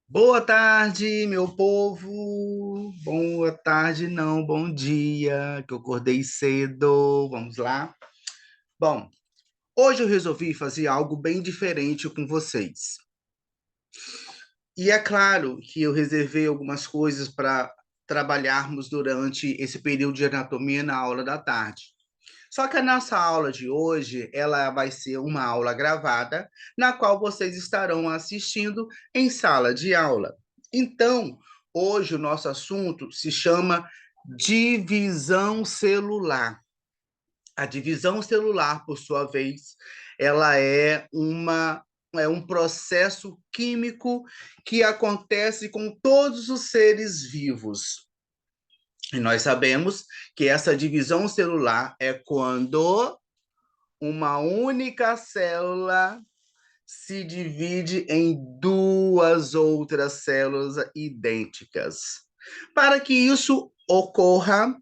Boa tarde, meu povo. Boa tarde, não, bom dia, que eu acordei cedo. Vamos lá. Bom, hoje eu resolvi fazer algo bem diferente com vocês. E é claro que eu reservei algumas coisas para trabalharmos durante esse período de anatomia na aula da tarde. Só que a nossa aula de hoje, ela vai ser uma aula gravada, na qual vocês estarão assistindo em sala de aula. Então, hoje o nosso assunto se chama divisão celular. A divisão celular, por sua vez, ela é um processo químico que acontece com todos os seres vivos. E nós sabemos que essa divisão celular é quando uma única célula se divide em duas outras células idênticas. Para que isso ocorra,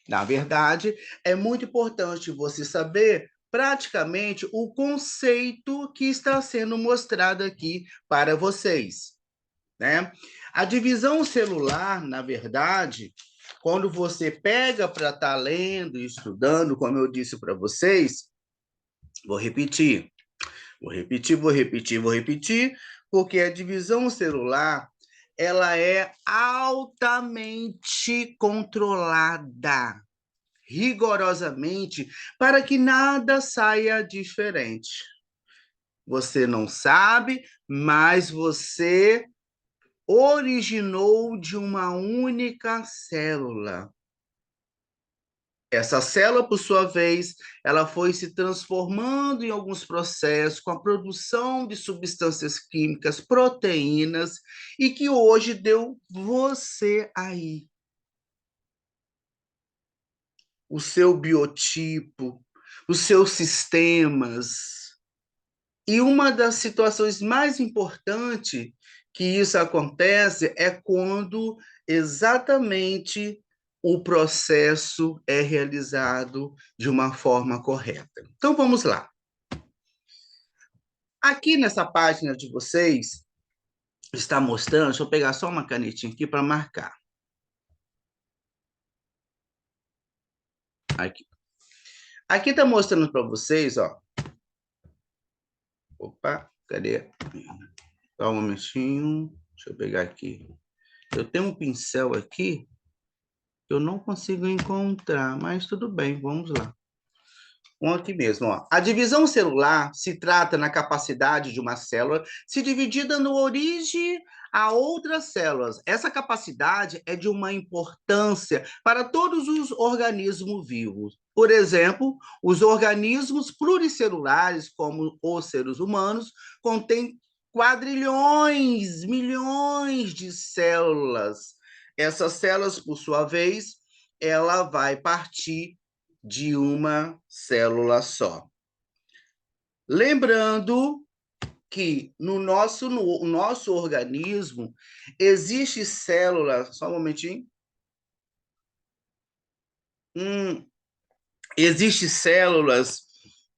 na verdade, é muito importante você saber praticamente o conceito que está sendo mostrado aqui para vocês, né? A divisão celular, na verdade, quando você pega para estar lendo e estudando, como eu disse para vocês, vou repetir, vou repetir, porque a divisão celular ela é altamente controlada, rigorosamente, para que nada saia diferente. Você não sabe, mas você originou de uma única célula. Essa célula, por sua vez, ela foi se transformando em alguns processos com a produção de substâncias químicas, proteínas, e que hoje deu você aí, o seu biotipo, os seus sistemas. E uma das situações mais importantes que isso acontece é quando exatamente o processo é realizado de uma forma correta. Então vamos lá. Aqui nessa página de vocês está mostrando, deixa eu pegar só uma canetinha aqui para marcar. Aqui. Aqui está mostrando para vocês, ó. Opa, cadê? Só um momentinho. Deixa eu pegar aqui. Eu tenho um pincel aqui que eu não consigo encontrar, mas tudo bem, vamos lá. Um aqui mesmo, ó. A divisão celular se trata na capacidade de uma célula se dividir dando origem a outras células. Essa capacidade é de uma importância para todos os organismos vivos. Por exemplo, os organismos pluricelulares, como os seres humanos, contêm quadrilhões, milhões de células. Essas células, por sua vez, ela vai partir de uma célula só. Lembrando que no nosso organismo existe célula, só um momentinho, existe células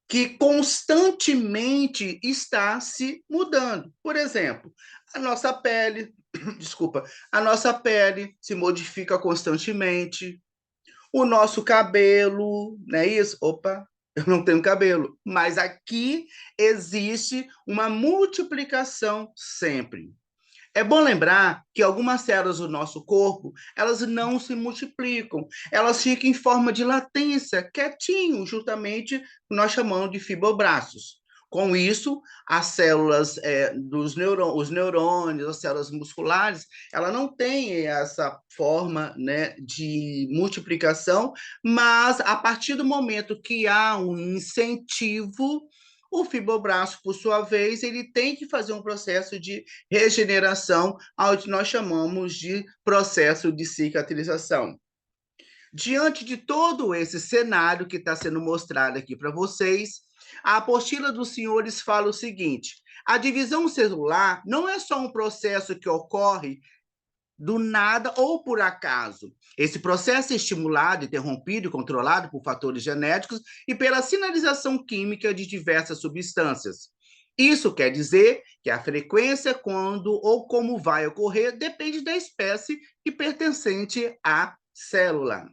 que constantemente está se mudando. Por exemplo, a nossa pele, desculpa, a nossa pele se modifica constantemente, o nosso cabelo, não é isso? Opa, eu não tenho cabelo, mas aqui existe uma multiplicação sempre. É bom lembrar que algumas células do nosso corpo, elas não se multiplicam, elas ficam em forma de latência, quietinho, justamente nós chamamos de fibroblastos. Com isso, as células os neurônios, as células musculares, ela não tem essa forma, né, de multiplicação, mas a partir do momento que há um incentivo, o fibroblasto, por sua vez, ele tem que fazer um processo de regeneração, onde nós chamamos de processo de cicatrização. Diante de todo esse cenário que está sendo mostrado aqui para vocês, a apostila dos senhores fala o seguinte: a divisão celular não é só um processo que ocorre do nada ou por acaso. Esse processo é estimulado, interrompido e controlado por fatores genéticos e pela sinalização química de diversas substâncias. Isso quer dizer que a frequência, quando ou como vai ocorrer, depende da espécie e pertencente à célula.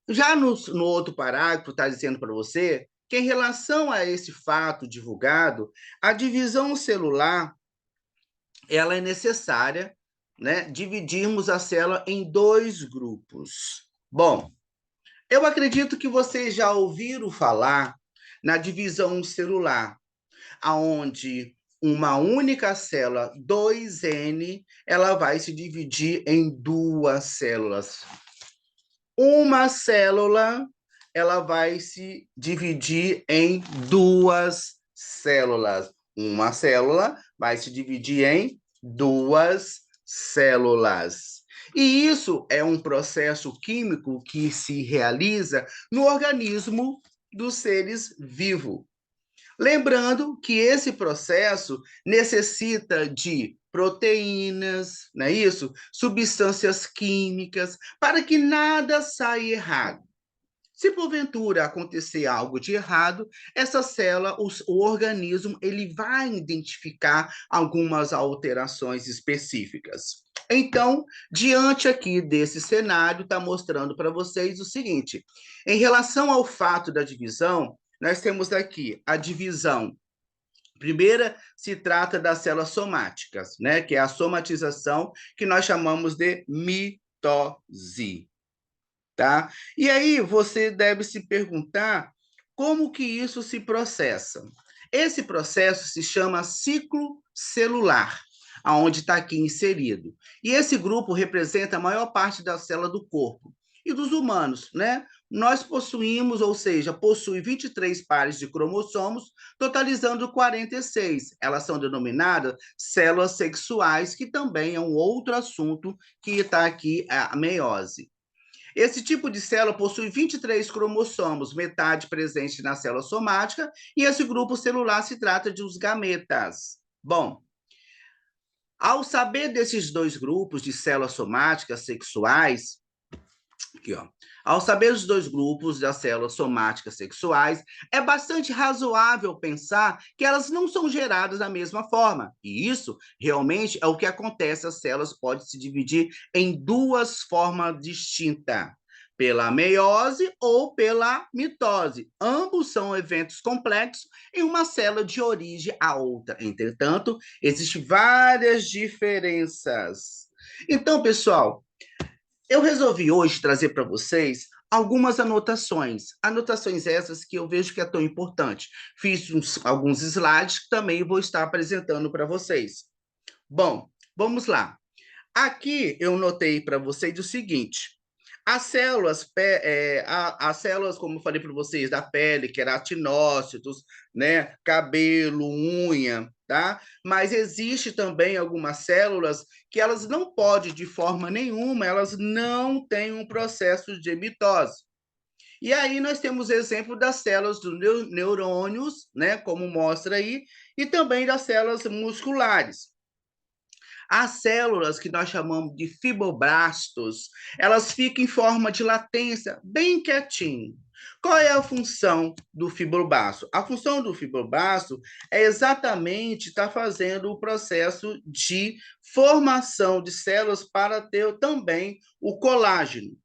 Já no outro parágrafo, está dizendo para você que, em relação a esse fato divulgado, a divisão celular ela é necessária, né? Dividirmos a célula em dois grupos. Bom, eu acredito que vocês já ouviram falar na divisão celular, aonde uma única célula 2N, ela vai se dividir em duas células. Uma célula, ela vai se dividir em duas células. Uma célula vai se dividir em duas células. E isso é um processo químico que se realiza no organismo dos seres vivos. Lembrando que esse processo necessita de proteínas, não é isso? Substâncias químicas, para que nada saia errado. Se porventura acontecer algo de errado, essa célula, o organismo, ele vai identificar algumas alterações específicas. Então, diante aqui desse cenário, está mostrando para vocês o seguinte: em relação ao fato da divisão, nós temos aqui a divisão. Primeira, se trata das células somáticas, né? Que é a somatização que nós chamamos de mitose. Tá? E aí você deve se perguntar como que isso se processa. Esse processo se chama ciclo celular, aonde está aqui inserido. E esse grupo representa a maior parte da célula do corpo e dos humanos, né? Nós possuímos, ou seja, possui 23 pares de cromossomos, totalizando 46. Elas são denominadas células sexuais, que também é um outro assunto que está aqui, a meiose. Esse tipo de célula possui 23 cromossomos, metade presente na célula somática, e esse grupo celular se trata de os gametas. Bom, ao saber desses dois grupos de células somáticas sexuais, aqui, ó, ao saber os dois grupos das células somáticas sexuais, é bastante razoável pensar que elas não são geradas da mesma forma. E isso realmente é o que acontece. As células podem se dividir em duas formas distintas, pela meiose ou pela mitose. Ambos são eventos complexos em uma célula de origem à outra. Entretanto, existem várias diferenças. Então, pessoal, eu resolvi hoje trazer para vocês algumas anotações essas que eu vejo que é tão importante. Fiz alguns slides que também vou estar apresentando para vocês. Bom, vamos lá. Aqui eu notei para vocês o seguinte: as células, como eu falei para vocês, da pele, queratinócitos, né, cabelo, unha, tá? Mas existe também algumas células que elas não podem, de forma nenhuma, elas não têm um processo de mitose. E aí nós temos exemplo das células dos neurônios, né, como mostra aí, e também das células musculares. As células que nós chamamos de fibroblastos, elas ficam em forma de latência, bem quietinho. Qual é a função do fibroblasto? A função do fibroblasto é exatamente estar fazendo o processo de formação de células para ter também o colágeno.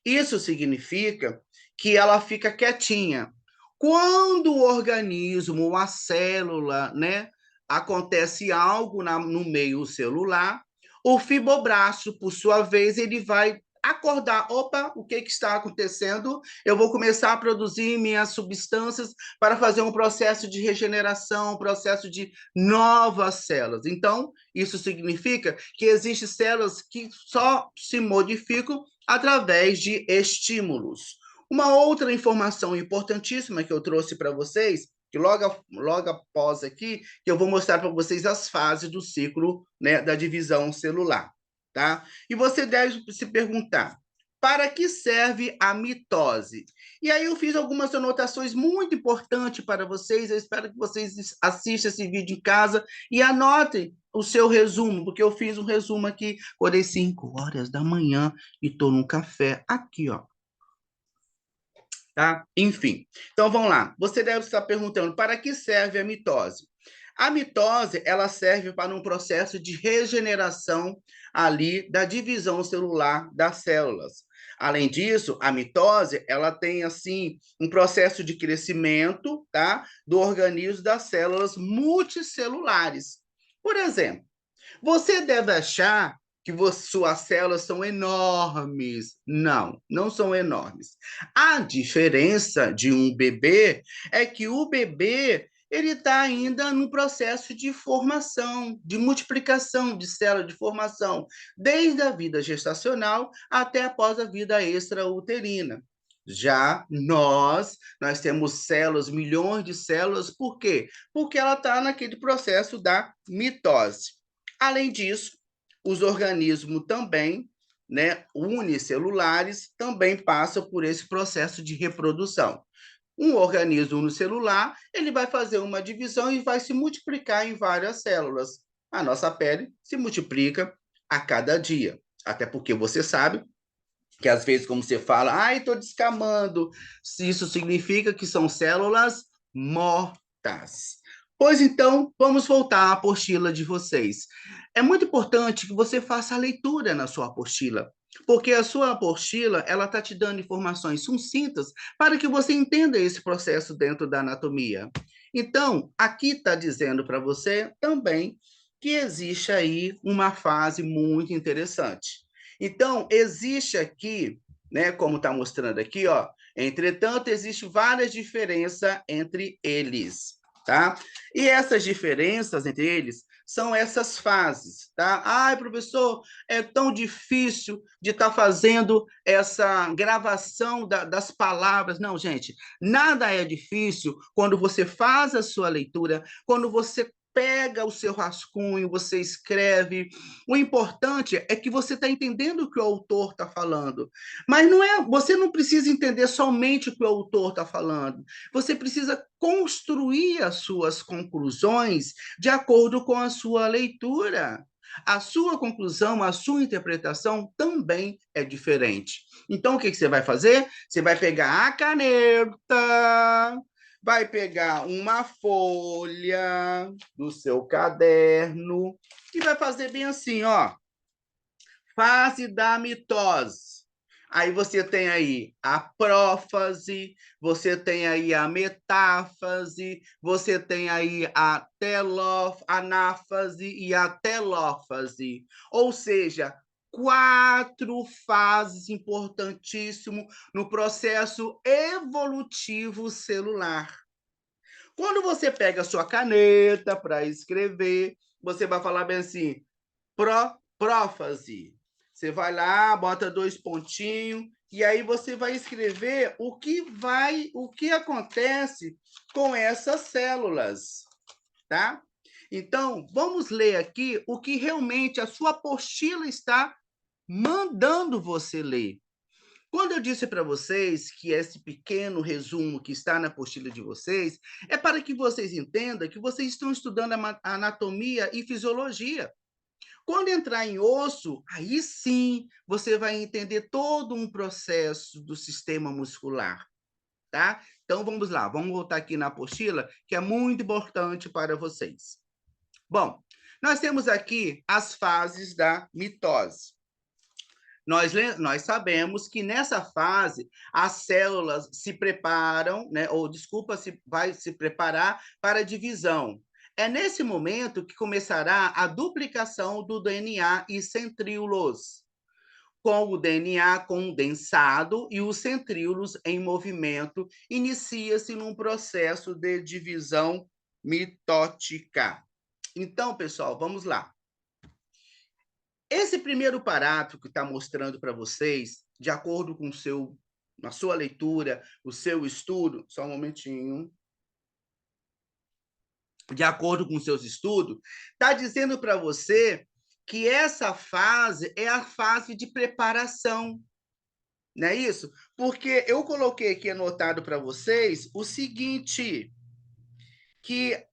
Isso significa que ela fica quietinha. Quando o organismo, a célula, né, acontece algo no meio celular, o fibroblasto, por sua vez, ele vai acordar, opa, o que está acontecendo? Eu vou começar a produzir minhas substâncias para fazer um processo de regeneração, um processo de novas células. Então, isso significa que existem células que só se modificam através de estímulos. Uma outra informação importantíssima que eu trouxe para vocês, que logo após aqui, que eu vou mostrar para vocês as fases do ciclo, né, da divisão celular, tá? E você deve se perguntar, para que serve a mitose? E aí eu fiz algumas anotações muito importantes para vocês, eu espero que vocês assistam esse vídeo em casa e anotem o seu resumo, porque eu fiz um resumo aqui, acordei 5 horas da manhã e estou num café aqui, ó. tá? Enfim, então vamos lá. Você deve estar perguntando, para que serve a mitose? A mitose, ela serve para um processo de regeneração ali da divisão celular das células. Além disso, a mitose, ela tem assim um processo de crescimento, tá, do organismo das células multicelulares. Por exemplo, você deve achar que suas células são enormes. Não, não são enormes. A diferença de um bebê é que o bebê ele está ainda no processo de formação, de multiplicação de células de formação, desde a vida gestacional até após a vida extrauterina. Já nós temos células, milhões de células, por quê? Porque ela está naquele processo da mitose. Além disso, os organismos também, né, unicelulares, também passam por esse processo de reprodução. Um organismo unicelular, ele vai fazer uma divisão e vai se multiplicar em várias células. A nossa pele se multiplica a cada dia. Até porque você sabe que às vezes, como você fala, ai, estou descamando, isso significa que são células mortas. Pois então, vamos voltar à apostila de vocês. É muito importante que você faça a leitura na sua apostila, porque a sua apostila, ela está te dando informações sucintas para que você entenda esse processo dentro da anatomia. Então, aqui está dizendo para você também que existe aí uma fase muito interessante. Então, existe aqui, né, como está mostrando aqui, ó, entretanto, existe várias diferenças entre eles, tá? E essas diferenças entre eles são essas fases, tá? Ai, professor, é tão difícil de estar fazendo essa gravação das palavras. Não, gente, nada é difícil quando você faz a sua leitura, quando você pega o seu rascunho, você escreve. O importante é que você está entendendo o que o autor está falando. Mas não é, você não precisa entender somente o que o autor está falando. Você precisa construir as suas conclusões de acordo com a sua leitura. A sua conclusão, a sua interpretação também é diferente. Então, o que você vai fazer? Você vai pegar a caneta, vai pegar uma folha do seu caderno e vai fazer bem assim, ó. Fase da mitose. Aí você tem aí a prófase, você tem aí a metáfase, você tem aí a anáfase e a telófase. Ou seja, 4 fases importantíssimas no processo evolutivo celular. Quando você pega a sua caneta para escrever, você vai falar bem assim, prófase. Você vai lá, bota 2 pontinhos, e aí você vai escrever o que acontece com essas células, tá? Então, vamos ler aqui o que realmente a sua apostila está mandando você ler. Quando eu disse para vocês que esse pequeno resumo que está na apostila de vocês é para que vocês entendam que vocês estão estudando a anatomia e fisiologia. Quando entrar em osso, aí sim você vai entender todo um processo do sistema muscular, tá? Então vamos lá, vamos voltar aqui na apostila, que é muito importante para vocês. Bom, nós temos aqui as fases da mitose. Nós sabemos que nessa fase as células se preparam, né, ou desculpa, vai se preparar para a divisão. É nesse momento que começará a duplicação do DNA e centríolos, com o DNA condensado e os centríolos em movimento, inicia-se num processo de divisão mitótica. Então, pessoal, vamos lá. Esse primeiro parágrafo que está mostrando para vocês, de acordo com a sua leitura, o seu estudo, só um momentinho, de acordo com os seus estudos, está dizendo para você que essa fase é a fase de preparação, não é isso? Porque eu coloquei aqui anotado para vocês o seguinte, que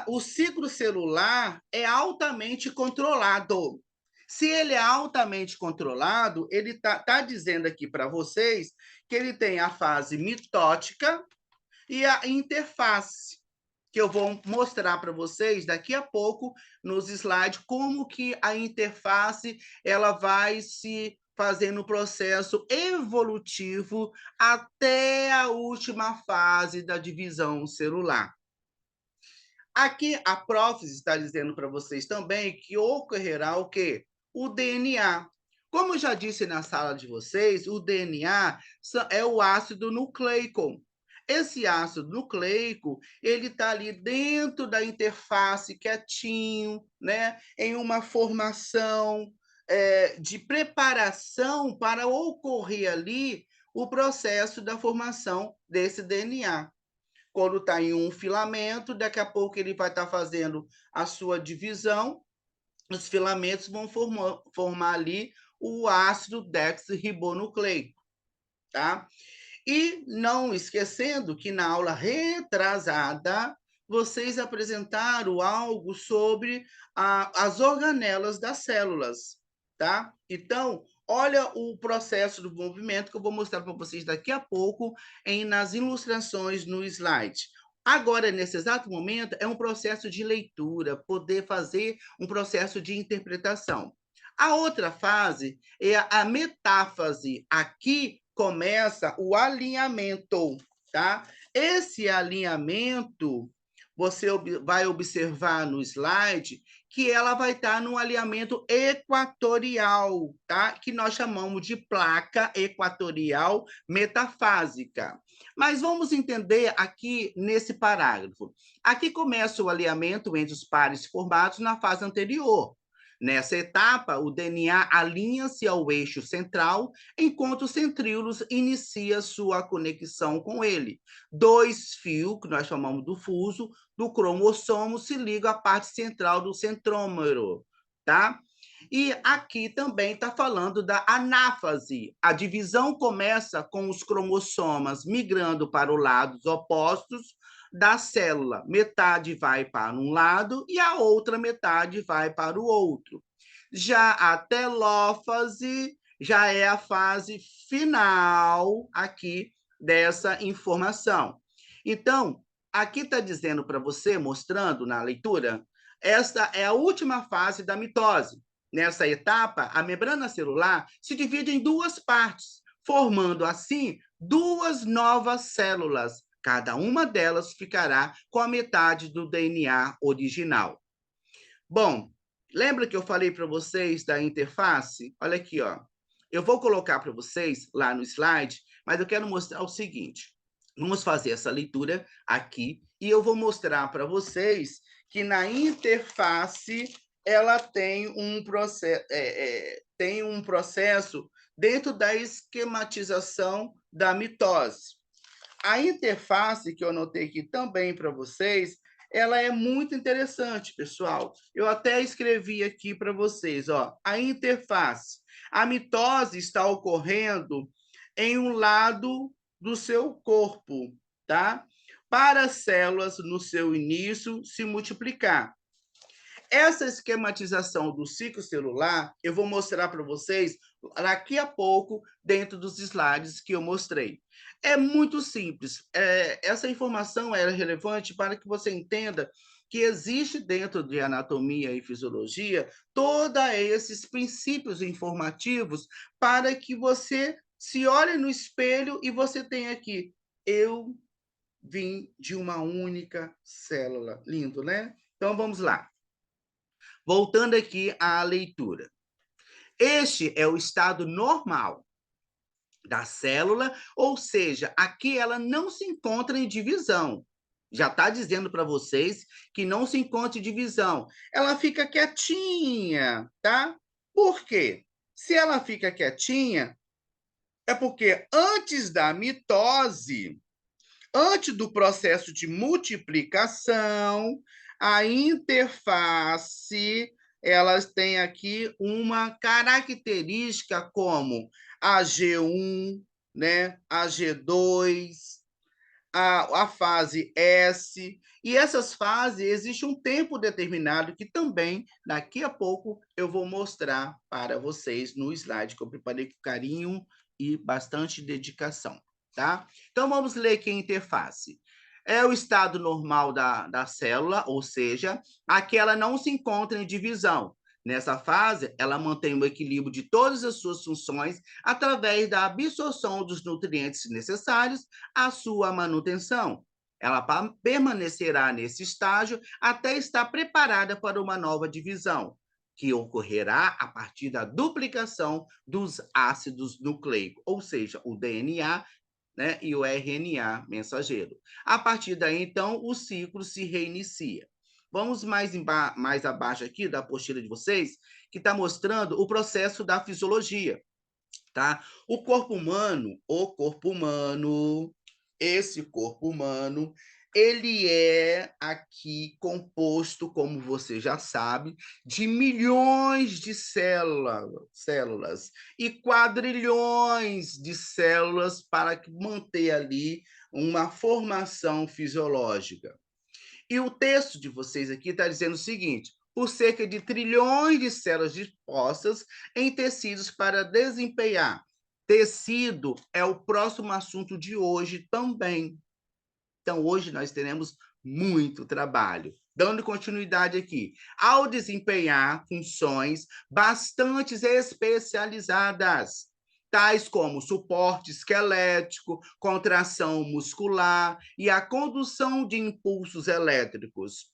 o ciclo celular é altamente controlado. Se ele é altamente controlado, ele tá dizendo aqui para vocês que ele tem a fase mitótica e a interface, que eu vou mostrar para vocês daqui a pouco nos slides como que a interface ela vai se fazer no processo evolutivo até a última fase da divisão celular. Aqui a Profis está dizendo para vocês também que ocorrerá o quê? O DNA. Como eu já disse na sala de vocês, o DNA é o ácido nucleico. Esse ácido nucleico, ele está ali dentro da interface quietinho, né? Em uma formação de preparação para ocorrer ali o processo da formação desse DNA. Quando está em um filamento, daqui a pouco ele vai estar fazendo a sua divisão, os filamentos vão formar ali o ácido desoxirribonucleico, tá? E não esquecendo que na aula retrasada, vocês apresentaram algo sobre as organelas das células, tá? Então, olha o processo do movimento que eu vou mostrar para vocês daqui a pouco nas ilustrações no slide. Agora, nesse exato momento, é um processo de leitura, poder fazer um processo de interpretação. A outra fase é a metáfase. Aqui começa o alinhamento, tá? Esse alinhamento, você vai observar no slide que ela vai estar no alinhamento equatorial, tá? Que nós chamamos de placa equatorial metafásica. Mas vamos entender aqui nesse parágrafo. Aqui começa o alinhamento entre os pares formados na fase anterior. Nessa etapa, o DNA alinha-se ao eixo central, enquanto o centríolos inicia sua conexão com ele. Dois fios, que nós chamamos do fuso, do cromossomo se ligam à parte central do centrômero, tá? E aqui também está falando da anáfase. A divisão começa com os cromossomas migrando para os lados opostos da célula. Metade vai para um lado e a outra metade vai para o outro. Já a telófase já é a fase final aqui dessa informação. Então, aqui está dizendo para você, mostrando na leitura, esta é a última fase da mitose. Nessa etapa, a membrana celular se divide em duas partes, formando assim duas novas células. Cada uma delas ficará com a metade do DNA original. Bom, lembra que eu falei para vocês da interface? Olha aqui, ó. Eu vou colocar para vocês lá no slide, mas eu quero mostrar o seguinte. Vamos fazer essa leitura aqui e eu vou mostrar para vocês que na interface ela tem um processo dentro da esquematização da mitose. A interface que eu anotei aqui também para vocês, ela é muito interessante, pessoal. Eu até escrevi aqui para vocês, ó, a interface. A mitose está ocorrendo em um lado do seu corpo, tá? Para as células no seu início se multiplicar. Essa esquematização do ciclo celular eu vou mostrar para vocês daqui a pouco dentro dos slides que eu mostrei. É muito simples. Essa informação é relevante para que você entenda que existe dentro de anatomia e fisiologia todos esses princípios informativos para que você se olhe no espelho e você tenha aqui, eu vim de uma única célula. Lindo, né? Então vamos lá. Voltando aqui à leitura. Este é o estado normal da célula, ou seja, aqui ela não se encontra em divisão. Já está dizendo para vocês que não se encontra em divisão. Ela fica quietinha, tá? Por quê? Se ela fica quietinha, é porque antes da mitose, antes do processo de multiplicação, a interface, elas têm aqui uma característica como a G1, né, a G2, a fase S, e essas fases, existe um tempo determinado que também, daqui a pouco, eu vou mostrar para vocês no slide, que eu preparei com carinho e bastante dedicação, tá? Então, vamos ler aqui a interface. É o estado normal da célula, ou seja, aquela não se encontra em divisão. Nessa fase, ela mantém o equilíbrio de todas as suas funções através da absorção dos nutrientes necessários à sua manutenção. Ela permanecerá nesse estágio até estar preparada para uma nova divisão, que ocorrerá a partir da duplicação dos ácidos nucleicos, ou seja, o DNA, né, e o RNA mensageiro. A partir daí, então, o ciclo se reinicia. Vamos mais abaixo aqui da apostila de vocês, que está mostrando o processo da fisiologia, tá? Esse corpo humano, ele é aqui composto, como você já sabe, de milhões de células e quadrilhões de células para manter ali uma formação fisiológica. E o texto de vocês aqui está dizendo o seguinte: por cerca de trilhões de células dispostas em tecidos para desempenhar. Tecido é o próximo assunto de hoje também. Então, hoje nós teremos muito trabalho. Dando continuidade aqui, ao desempenhar funções bastante especializadas, tais como suporte esquelético, contração muscular e a condução de impulsos elétricos.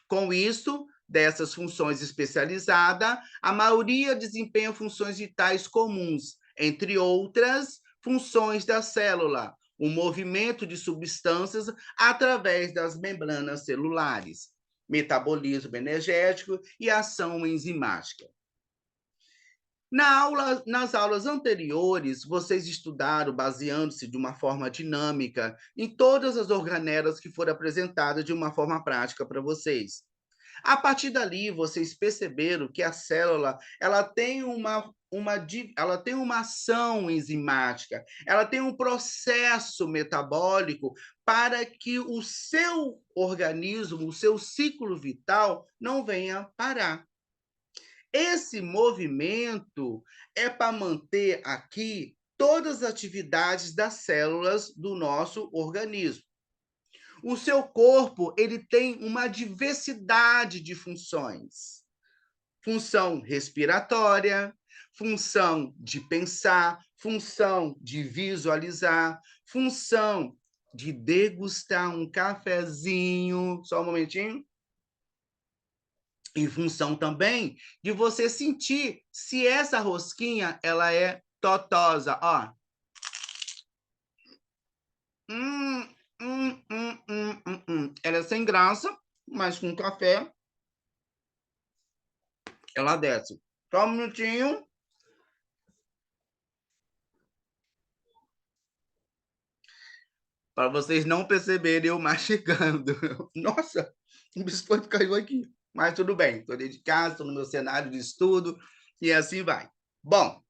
Com isso, dessas funções especializadas, a maioria desempenha funções vitais comuns, entre outras, funções da célula, o movimento de substâncias através das membranas celulares, metabolismo energético e ação enzimática. Nas aulas anteriores, vocês estudaram, baseando-se de uma forma dinâmica, em todas as organelas que foram apresentadas de uma forma prática para vocês. A partir dali, vocês perceberam que a célula ela tem ela tem uma ação enzimática, ela tem um processo metabólico para que o seu organismo, o seu ciclo vital não venha parar. Esse movimento é para manter aqui todas as atividades das células do nosso organismo. O seu corpo ele tem uma diversidade de funções. Função respiratória, função de pensar, função de visualizar, função de degustar um cafezinho, só um momentinho, em função também de você sentir se essa rosquinha ela é totosa, ó. Ela é sem graça, mas com café ela desce. Só um minutinho. Para vocês não perceberem eu mastigando. Nossa, o biscoito caiu aqui. Mas tudo bem, estou dentro de casa, estou no meu cenário de estudo e assim vai. Bom,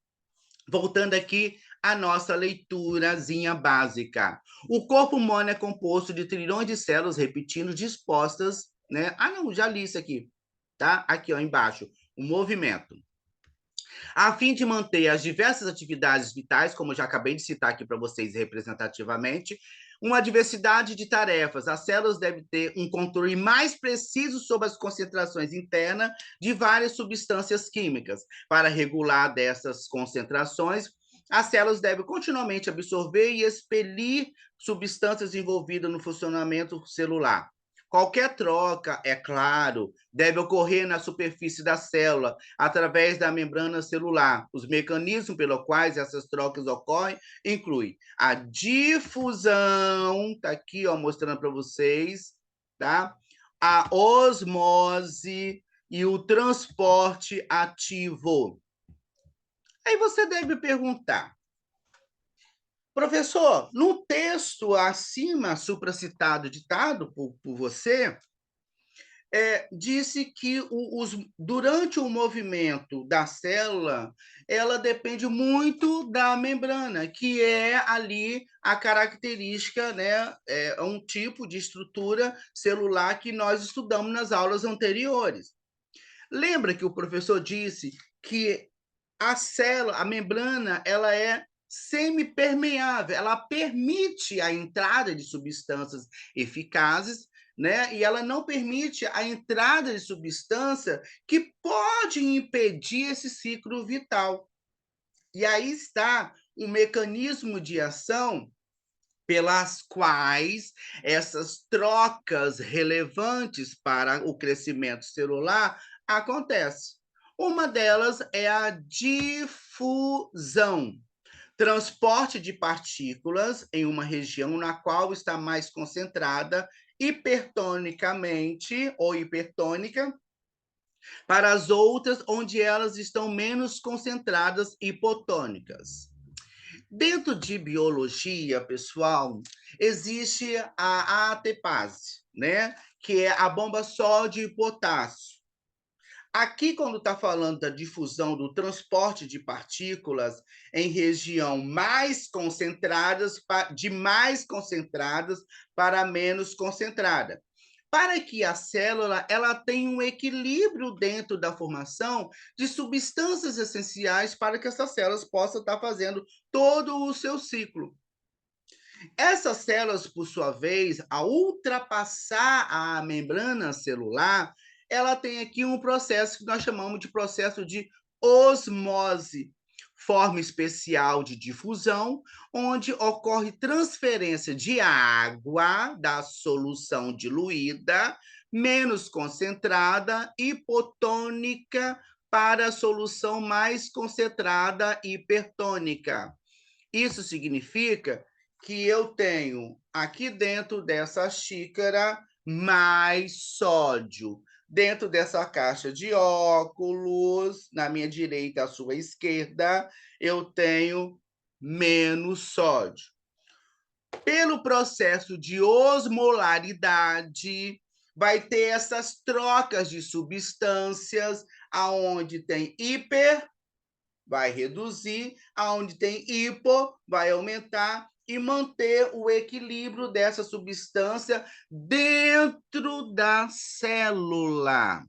voltando aqui à nossa leiturazinha básica. O corpo humano é composto de trilhões de células repetindo dispostas, né? Ah, não, já li isso aqui, tá? Aqui, ó, embaixo, o movimento. A fim de manter as diversas atividades vitais, como eu já acabei de citar aqui para vocês representativamente, uma diversidade de tarefas. As células devem ter um controle mais preciso sobre as concentrações internas de várias substâncias químicas. Para regular dessas concentrações, as células devem continuamente absorver e expelir substâncias envolvidas no funcionamento celular. Qualquer troca, é claro, deve ocorrer na superfície da célula, através da membrana celular. Os mecanismos pelos quais essas trocas ocorrem incluem a difusão, tá aqui, ó, mostrando para vocês, tá? A osmose e o transporte ativo. Aí você deve perguntar, professor, no texto acima, supracitado, ditado por você, disse que durante o movimento da célula, ela depende muito da membrana, que é ali a característica, né, um tipo de estrutura celular que nós estudamos nas aulas anteriores. Lembra que o professor disse que a célula, a membrana, ela é semipermeável, ela permite a entrada de substâncias eficazes, né? E ela não permite a entrada de substância que pode impedir esse ciclo vital. E aí está o mecanismo de ação pelas quais essas trocas relevantes para o crescimento celular acontecem. Uma delas é a difusão, transporte de partículas em uma região na qual está mais concentrada hipertonicamente ou hipertônica para as outras onde elas estão menos concentradas hipotônicas. Dentro de biologia, pessoal, existe a ATPase, né? Que é a bomba sódio e potássio. Aqui, quando está falando da difusão do transporte de partículas em região mais concentradas, de mais concentradas para menos concentrada. Para que a célula ela tenha um equilíbrio dentro da formação de substâncias essenciais para que essas células possam estar fazendo todo o seu ciclo. Essas células, por sua vez, ao ultrapassar a membrana celular, ela tem aqui um processo que nós chamamos de processo de osmose, forma especial de difusão, onde ocorre transferência de água da solução diluída, menos concentrada, hipotônica, para a solução mais concentrada, hipertônica. Isso significa que eu tenho aqui dentro dessa xícara mais sódio. Dentro dessa caixa de óculos, na minha direita, à sua esquerda, eu tenho menos sódio. Pelo processo de osmolaridade, vai ter essas trocas de substâncias, aonde tem hiper, vai reduzir, aonde tem hipo, vai aumentar e manter o equilíbrio dessa substância dentro da célula.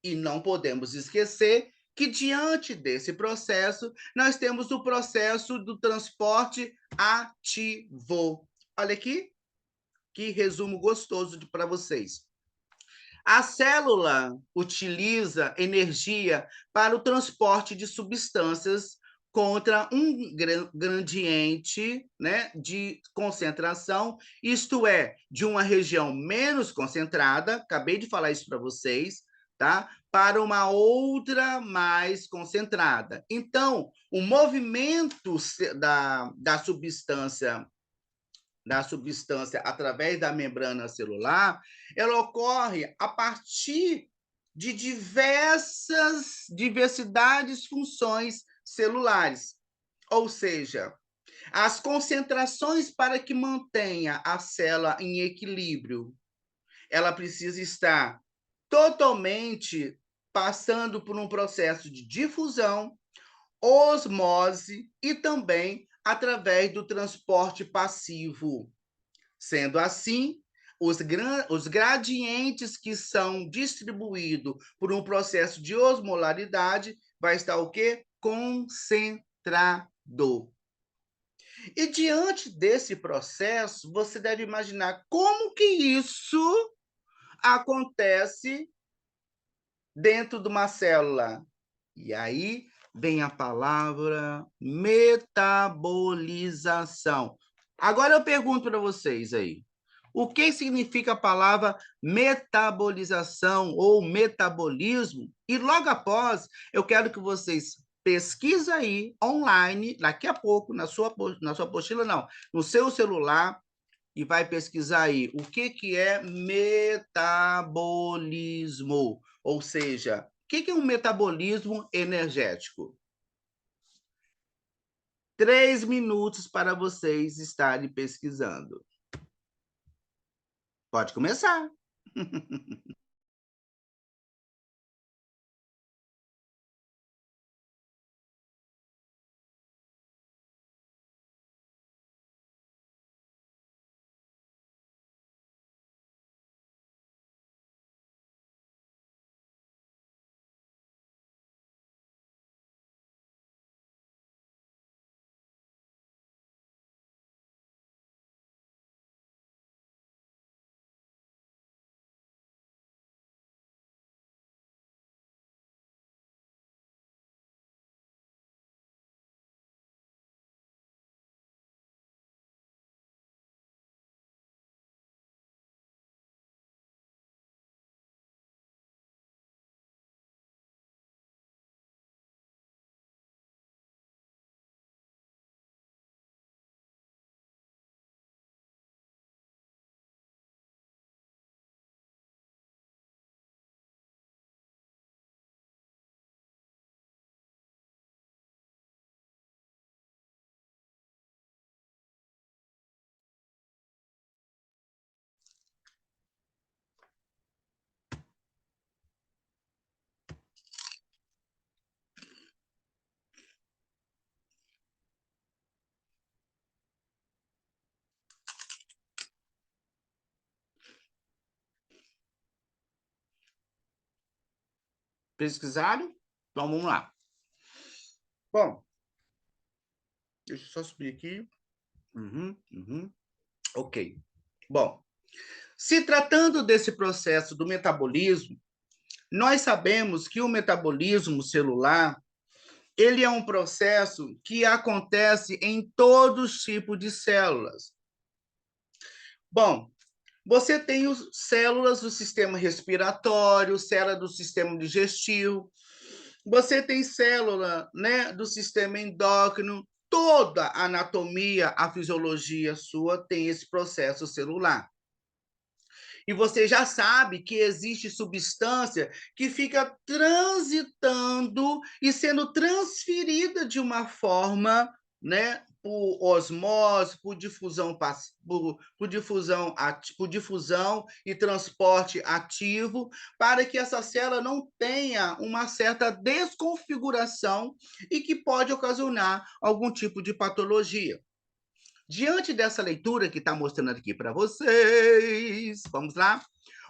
E não podemos esquecer que, diante desse processo, nós temos o processo do transporte ativo. Olha aqui, que resumo gostoso para vocês. A célula utiliza energia para o transporte de substâncias contra um gradiente, né, de concentração, isto é, de uma região menos concentrada, acabei de falar isso para vocês, tá? Para uma outra mais concentrada. Então, o movimento da substância através da membrana celular, ela ocorre a partir de diversidades funções celulares. Ou seja, as concentrações para que mantenha a célula em equilíbrio, ela precisa estar totalmente passando por um processo de difusão, osmose e também através do transporte passivo. Sendo assim, os gradientes que são distribuídos por um processo de osmolaridade vai estar o quê? Concentrado. E diante desse processo, você deve imaginar como que isso acontece dentro de uma célula. E aí vem a palavra metabolização. Agora eu pergunto para vocês aí, o que significa a palavra metabolização ou metabolismo? E logo após, eu quero que vocês pesquisem aí online, daqui a pouco, na sua apostila, não, no seu celular, e vai pesquisar aí o que é metabolismo, ou seja, o que é um metabolismo energético? 3 minutos para vocês estarem pesquisando. Pode começar. Pesquisaram? Então, vamos lá. Bom, deixa eu só subir aqui. Ok. Bom, se tratando desse processo do metabolismo, nós sabemos que o metabolismo celular, ele é um processo que acontece em todos os tipos de células. Bom, você tem as células do sistema respiratório, célula do sistema digestivo, você tem célula, né, do sistema endócrino, toda a anatomia, a fisiologia sua tem esse processo celular. E você já sabe que existe substância que fica transitando e sendo transferida de uma forma, né, por osmose, por difusão e transporte ativo, para que essa célula não tenha uma certa desconfiguração e que pode ocasionar algum tipo de patologia. Diante dessa leitura que está mostrando aqui para vocês, vamos lá?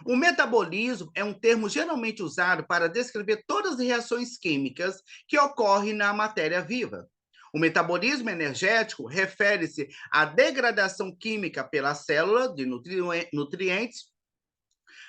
O metabolismo é um termo geralmente usado para descrever todas as reações químicas que ocorrem na matéria viva. O metabolismo energético refere-se à degradação química pela célula de nutrientes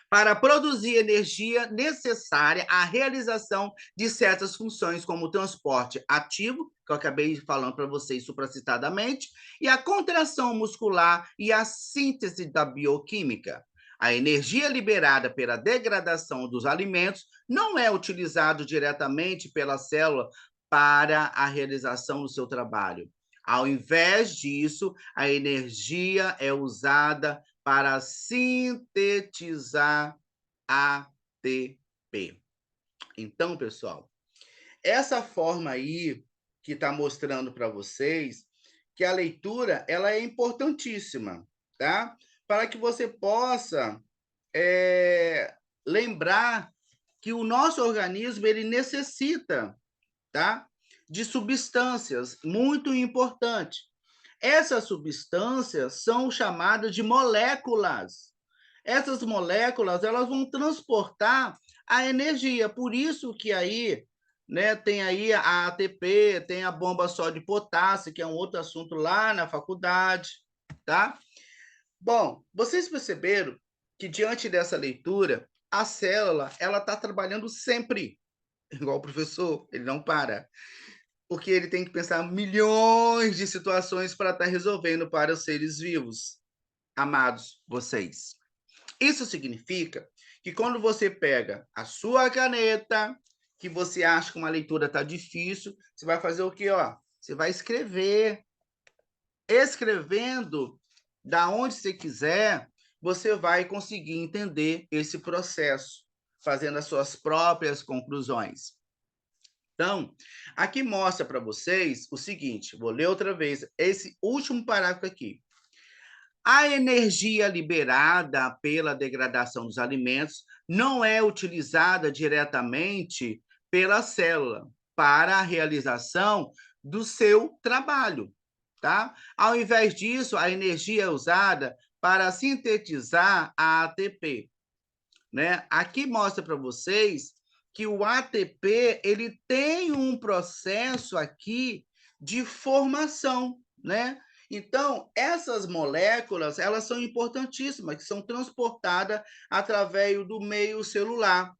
para produzir energia necessária à realização de certas funções, como o transporte ativo, que eu acabei falando para vocês supracitadamente, e a contração muscular e a síntese da bioquímica. A energia liberada pela degradação dos alimentos não é utilizada diretamente pela célula para a realização do seu trabalho. Ao invés disso, a energia é usada para sintetizar ATP. Então, pessoal, essa forma aí que está mostrando para vocês que a leitura ela é importantíssima, tá? Para que você possa lembrar que o nosso organismo ele necessita, tá? De substâncias muito importantes. Essas substâncias são chamadas de moléculas. Essas moléculas elas vão transportar a energia. Por isso que aí, né, tem aí a ATP, tem a bomba só de potássio, que é um outro assunto lá na faculdade, tá? Bom, vocês perceberam que diante dessa leitura, a célula ela está trabalhando sempre, igual o professor, ele não para porque ele tem que pensar milhões de situações para estar resolvendo para os seres vivos. Amados, vocês. Isso significa que quando você pega a sua caneta, que você acha que uma leitura está difícil, você vai fazer o quê? Ó? Você vai escrever. Escrevendo da onde você quiser, você vai conseguir entender esse processo, fazendo as suas próprias conclusões. Então, aqui mostra para vocês o seguinte, vou ler outra vez esse último parágrafo aqui. A energia liberada pela degradação dos alimentos não é utilizada diretamente pela célula para a realização do seu trabalho, tá? Ao invés disso, a energia é usada para sintetizar a ATP, né? Aqui mostra para vocês que o ATP ele tem um processo aqui de formação, né? Então, essas moléculas, elas são importantíssimas, que são transportadas através do meio celular,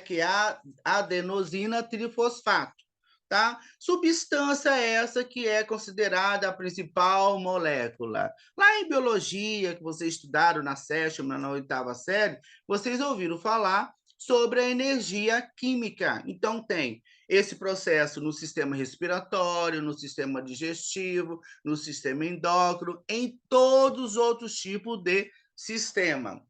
que é a adenosina trifosfato, tá? Substância essa que é considerada a principal molécula. Lá em biologia, que vocês estudaram na sétima, na oitava série, vocês ouviram falar sobre a energia química. Então, tem esse processo no sistema respiratório, no sistema digestivo, no sistema endócrino, em todos os outros tipos de sistema.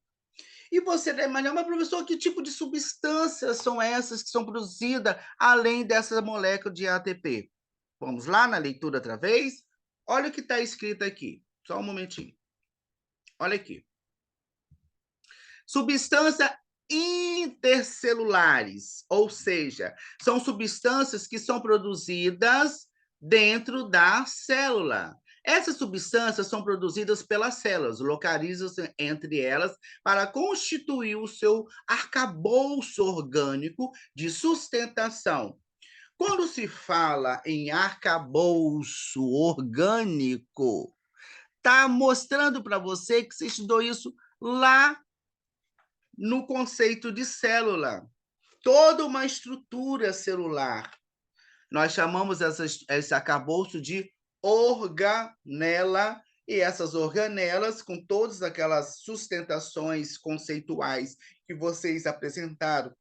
E você deve imaginar, mas professor, que tipo de substâncias são essas que são produzidas além dessa molécula de ATP? Vamos lá na leitura outra vez? Olha o que está escrito aqui. Só um momentinho. Olha aqui. Substância intercelulares, ou seja, são substâncias que são produzidas dentro da célula. Essas substâncias são produzidas pelas células, localizam-se entre elas para constituir o seu arcabouço orgânico de sustentação. Quando se fala em arcabouço orgânico, está mostrando para você que você estudou isso lá no conceito de célula. Toda uma estrutura celular. Nós chamamos esse arcabouço de organela, e essas organelas, com todas aquelas sustentações conceituais que vocês apresentaram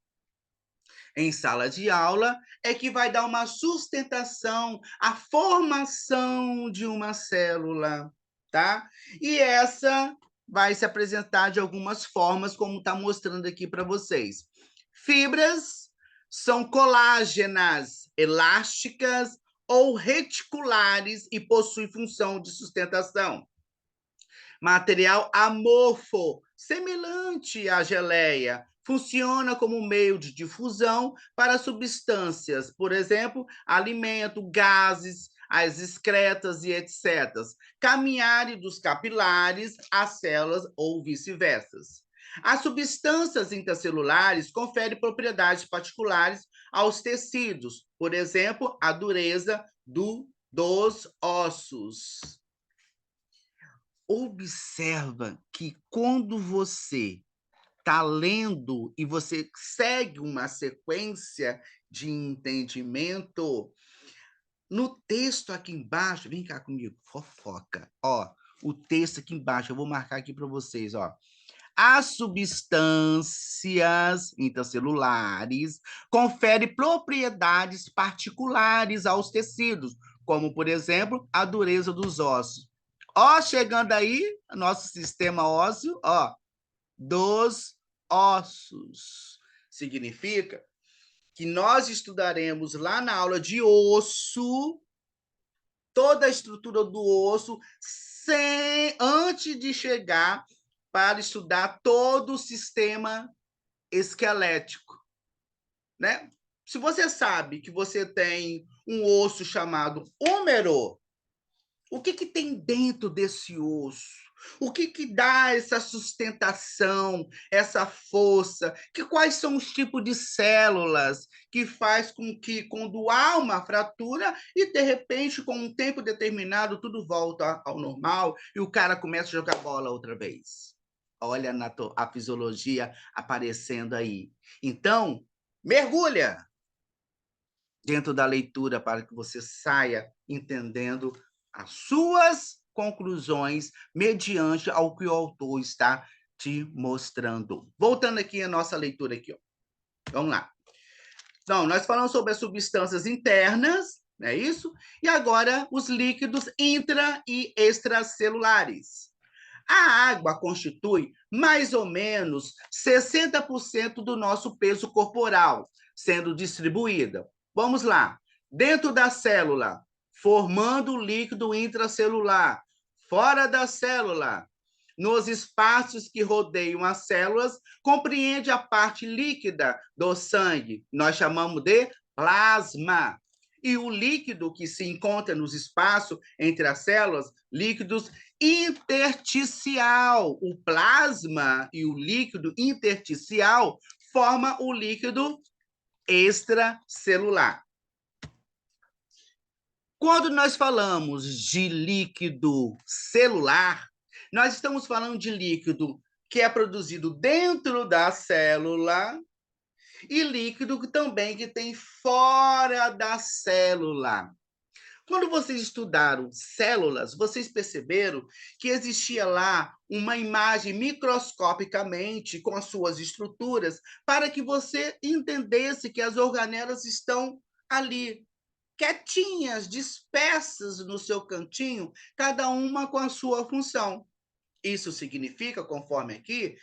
em sala de aula, é que vai dar uma sustentação à formação de uma célula, tá? E essa vai se apresentar de algumas formas, como está mostrando aqui para vocês. Fibras são colágenas, elásticas ou reticulares e possuem função de sustentação. Material amorfo, semelhante à geleia, funciona como meio de difusão para substâncias, por exemplo, alimento, gases, as excretas e etc. Caminharem dos capilares às células ou vice-versa. As substâncias intracelulares conferem propriedades particulares aos tecidos, por exemplo, a dureza dos ossos. Observa que quando você está lendo e você segue uma sequência de entendimento, no texto aqui embaixo, vem cá comigo, fofoca, ó, o texto aqui embaixo, eu vou marcar aqui para vocês, ó. As substâncias intracelulares conferem propriedades particulares aos tecidos, como, por exemplo, a dureza dos ossos. Ó, chegando aí, nosso sistema ósseo, ó, dos ossos. Significa que nós estudaremos lá na aula de osso, toda a estrutura do osso, antes de chegar para estudar todo o sistema esquelético, né? Se você sabe que você tem um osso chamado húmero, o que tem dentro desse osso? O que dá essa sustentação, essa força? Quais são os tipos de células que faz com que, quando há uma fratura, e de repente, com um tempo determinado, tudo volta ao normal e o cara começa a jogar bola outra vez? Olha a fisiologia aparecendo aí. Então, mergulha dentro da leitura para que você saia entendendo as suas conclusões mediante ao que o autor está te mostrando. Voltando aqui à nossa leitura aqui, ó. Vamos lá. Então, nós falamos sobre as substâncias internas, não é isso? E agora os líquidos intra e extracelulares. A água constitui mais ou menos 60% do nosso peso corporal, sendo distribuída. Vamos lá. Dentro da célula, formando o líquido intracelular. Fora da célula, nos espaços que rodeiam as células, compreende a parte líquida do sangue. Nós chamamos de plasma. E o líquido que se encontra nos espaços entre as células, líquidos intersticial. O plasma e o líquido intersticial formam o líquido extracelular. Quando nós falamos de líquido celular, nós estamos falando de líquido que é produzido dentro da célula e líquido também que tem fora da célula. Quando vocês estudaram células, vocês perceberam que existia lá uma imagem microscopicamente com as suas estruturas para que você entendesse que as organelas estão ali, quietinhas, dispersas no seu cantinho, cada uma com a sua função. Isso significa, conforme aqui,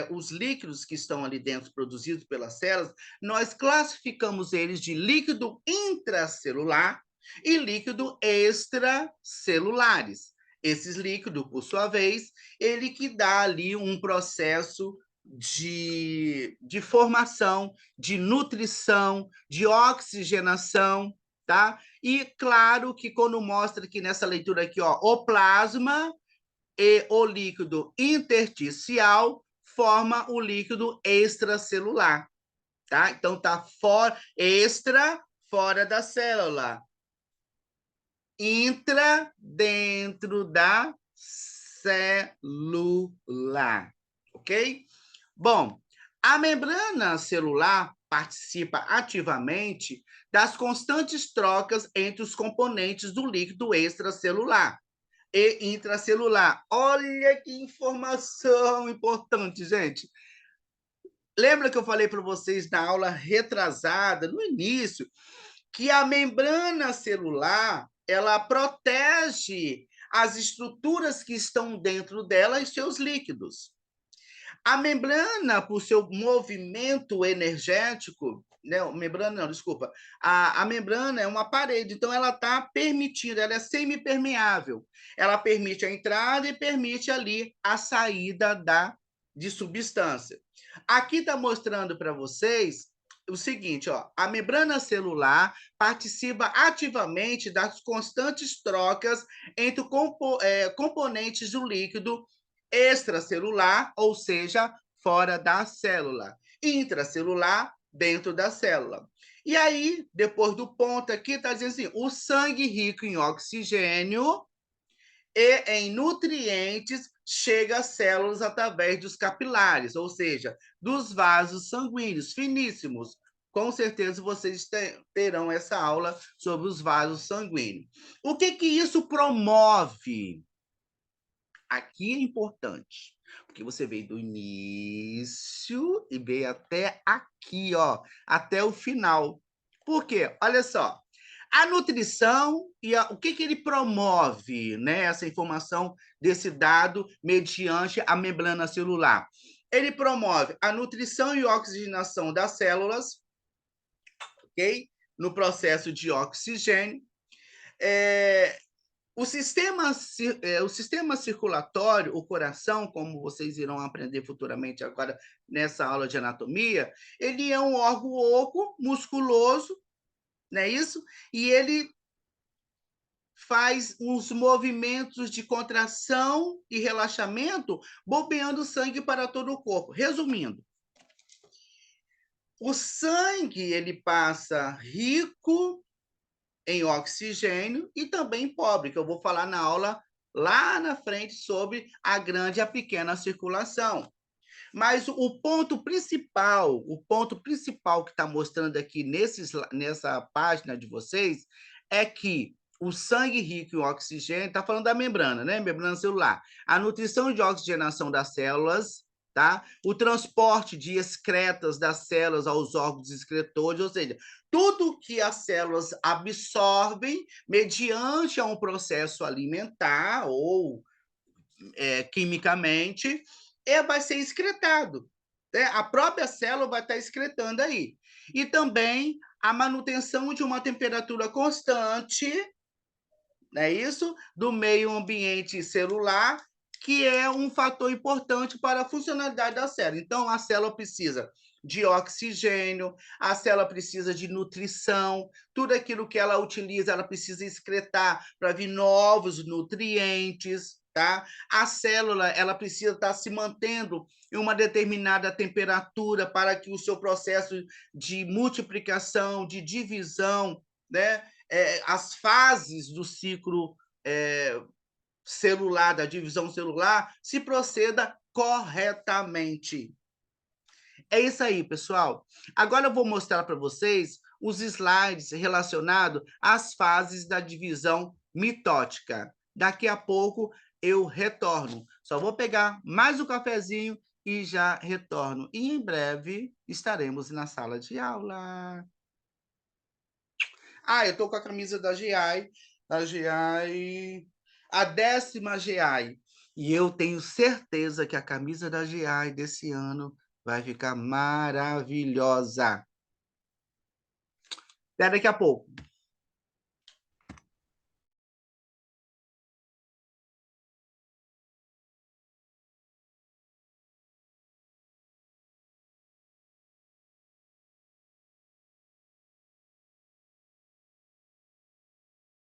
os líquidos que estão ali dentro, produzidos pelas células, nós classificamos eles de líquido intracelular e líquido extracelulares. Esses líquidos, por sua vez, ele que dá ali um processo de formação, de nutrição, de oxigenação, tá? E claro que quando mostra aqui nessa leitura aqui, ó, o plasma e o líquido intersticial forma o líquido extracelular, tá? Então tá fora, extra, fora da célula. Intra, dentro da célula, ok? Bom, a membrana celular participa ativamente das constantes trocas entre os componentes do líquido extracelular e intracelular. Olha que informação importante, gente. Lembra que eu falei para vocês na aula retrasada, no início, que a membrana celular, ela protege as estruturas que estão dentro dela e seus líquidos. A membrana, por seu movimento energético, né? Membrana, não, desculpa. A membrana é uma parede, então ela está permitindo, ela é semipermeável. Ela permite a entrada e permite ali a saída de substância. Aqui está mostrando para vocês o seguinte, ó, a membrana celular participa ativamente das constantes trocas entre componentes do líquido extracelular, ou seja, fora da célula, intracelular, dentro da célula. E aí, depois do ponto aqui, está dizendo assim, o sangue rico em oxigênio e em nutrientes chega às células através dos capilares, ou seja, dos vasos sanguíneos finíssimos. Com certeza vocês terão essa aula sobre os vasos sanguíneos. O que isso promove? Aqui é importante, porque você veio do início e veio até aqui, ó, até o final. Por quê? Olha só, a nutrição e o que ele promove, né? Essa informação desse dado mediante a membrana celular. Ele promove a nutrição e oxigenação das células, ok? No processo de oxigênio. O sistema circulatório, o coração, como vocês irão aprender futuramente agora nessa aula de anatomia, ele é um órgão oco, musculoso, não é isso? E ele faz uns movimentos de contração e relaxamento, bombeando sangue para todo o corpo. Resumindo, o sangue ele passa rico em oxigênio e também pobre, que eu vou falar na aula lá na frente sobre a grande e a pequena circulação. Mas o ponto principal que está mostrando aqui nessa página de vocês é que o sangue rico em oxigênio, está falando da membrana, né? Membrana celular. A nutrição de oxigenação das células, tá? O transporte de excretas das células aos órgãos excretores, ou seja, tudo que as células absorvem mediante um processo alimentar ou quimicamente, vai ser excretado. Né? A própria célula vai estar excretando aí. E também a manutenção de uma temperatura constante, é isso? Do meio ambiente celular, que é um fator importante para a funcionalidade da célula. Então, a célula precisa de oxigênio, a célula precisa de nutrição, tudo aquilo que ela utiliza, ela precisa excretar para vir novos nutrientes, tá? A célula, ela precisa estar se mantendo em uma determinada temperatura para que o seu processo de multiplicação, de divisão, né? As fases do ciclo celular, da divisão celular, se proceda corretamente. É isso aí, pessoal. Agora eu vou mostrar para vocês os slides relacionados às fases da divisão mitótica. Daqui a pouco eu retorno. Só vou pegar mais um cafezinho e já retorno. E em breve estaremos na sala de aula. Eu estou com a camisa da GI, a 10ª GI. E eu tenho certeza que a camisa da GI desse ano vai ficar maravilhosa. Até daqui a pouco.